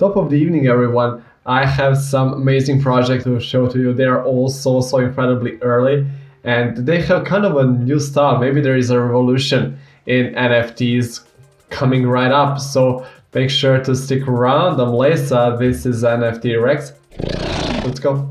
Top of the evening, everyone. I have some amazing projects to show to you. They are all so incredibly early, and they have kind of a new style. Maybe there is a revolution in NFTs coming right up. So make sure to stick around. I'm Lesa. This is NFT Rex. Let's go.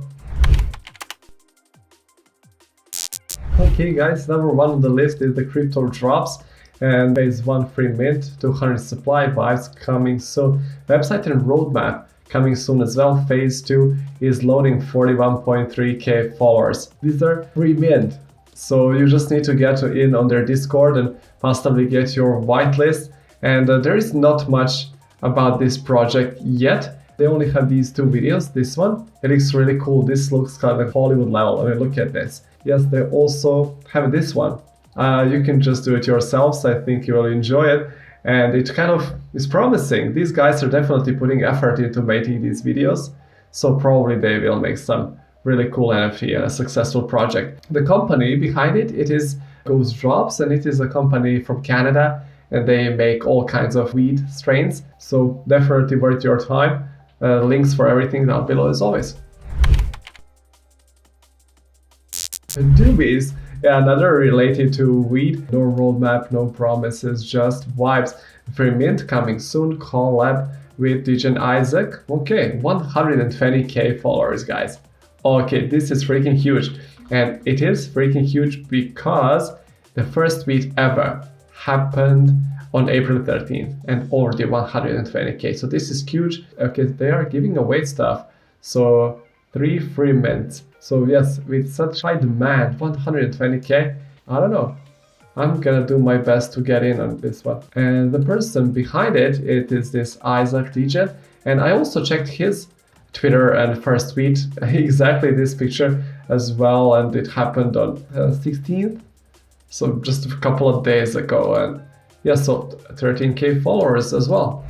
Okay guys, number one on the list is the crypto drops, and phase 1 free mint, 200 supply vibes coming soon. Website and roadmap coming soon as well. Phase 2 is loading 41.3k followers. These are free mint, so you just need to get in on their Discord and possibly get your whitelist. And there is not much about this project yet. They only have these 2 videos. This one, it looks really cool. This looks kind of Hollywood level. I mean, look at this. Yes, they also have this one. You can just do it yourselves. I think you will enjoy it. And it kind of is promising. These guys are definitely putting effort into making these videos. So probably they will make some really cool NFT and a successful project. The company behind it, it is Ghost Drops, and it is a company from Canada, and they make all kinds of weed strains. So definitely worth your time. Links for everything down below as always. Doobies, another related to weed. No roadmap, no promises, just vibes. Free mint coming soon. Collab with DJ Isaac. Okay, 120k followers, guys. Okay, this is freaking huge. And it is freaking huge because the first tweet ever happened on April 13th and already 120k. So this is huge. Okay, they are giving away stuff. So 3 free mints. So yes, with such high demand, 120k, I don't know. I'm gonna do my best to get in on this one. And the person behind it, it is this Isaac DJ. And I also checked his Twitter and first tweet, exactly this picture as well. And it happened on 16th. So just a couple of days ago. And yeah, so 13k followers as well.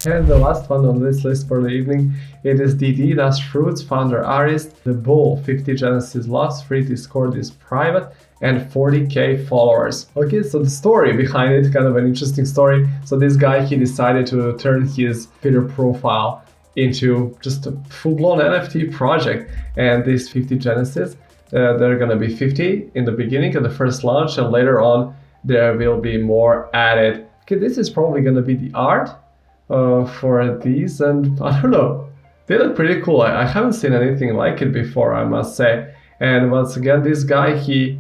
And the last one on this list for the evening, it is DD, Das Fruits, founder artist, The Bull, 50 Genesis lots, free Discord is private, and 40k followers. Okay, so the story behind it, kind of an interesting story. So this guy, he decided to turn his Twitter profile into just a full-blown NFT project. And this 50 Genesis, there are gonna be 50 in the beginning of the first launch, and later on there will be more added. Okay, this is probably gonna be the art for these, and I don't know, they look pretty cool. I haven't seen anything like it before, I must say. And once again, this guy, he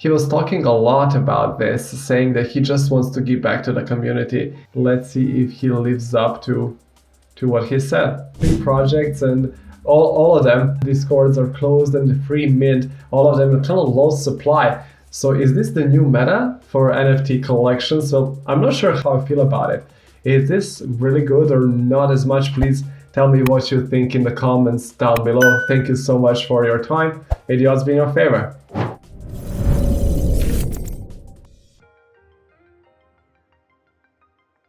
was talking a lot about this, saying that he just wants to give back to the community. Let's see if he lives up to what he said. 3 projects, and all of them, Discords are closed, and the free mint, all of them are kind of low supply. So is this the new meta for NFT collections? Well, I'm not sure how I feel about it. Is this really good or not as much? Please tell me what you think in the comments down below. Thank you so much for your time. May the odds be in your favor.